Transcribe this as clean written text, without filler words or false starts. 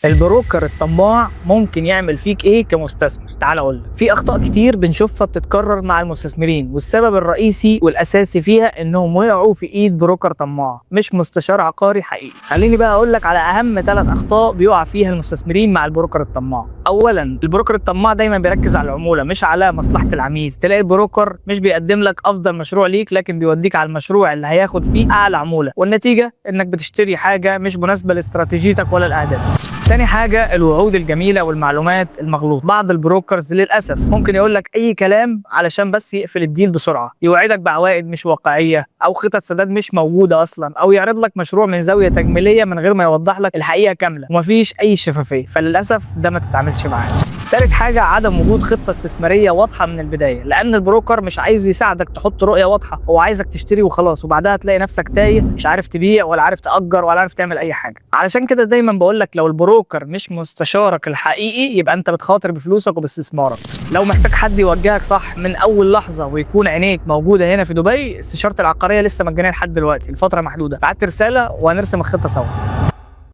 البروكر الطماع ممكن يعمل فيك ايه كمستثمر؟ تعال اقول لك. في اخطاء كتير بنشوفها بتتكرر مع المستثمرين، والسبب الرئيسي والاساسي فيها انهم وقعوا في ايد بروكر طماع مش مستشار عقاري حقيقي. خليني بقى اقول لك على اهم 3 اخطاء بيقع فيها المستثمرين مع البروكر الطماع. اولا، البروكر الطماع دايما بيركز على العموله مش على مصلحه العميل. تلاقي البروكر مش بيقدم لك افضل مشروع ليك، لكن بيوديك على المشروع اللي هياخد فيه اعلى عموله، والنتيجه انك بتشتري حاجه مش مناسبه لاستراتيجيتك ولا لاهدافك. تاني حاجة، الوعود الجميلة والمعلومات المغلوطة. بعض البروكرز للأسف ممكن يقول لك أي كلام علشان بس يقفل الديل بسرعة، يوعدك بعوائد مش واقعية أو خطط سداد مش موجودة أصلا، أو يعرض لك مشروع من زاوية تجميلية من غير ما يوضح لك الحقيقة كاملة، ومفيش أي شفافية. فللأسف ده ما تتعاملش معاه. تالت حاجة، عدم وجود خطة استثمارية واضحة من البداية، لأن البروكر مش عايز يساعدك تحط رؤية واضحة، هو عايزك تشتري وخلاص، وبعدها تلاقي نفسك تايه مش عارف تبيع ولا عارف تأجر ولا عارف تعمل أي حاجة. علشان كده دايما بقول لك، لو البروكر مش مستشارك الحقيقي يبقى أنت بتخاطر بفلوسك وباستثمارك. لو محتاج حد يوجهك صح من أول لحظة ويكون عينيك موجودة هنا في دبي، استشارة العقارية لسه مجانية لحد دلوقتي لفترة محدودة. بعت رسالة وهنرسم الخطة سوا.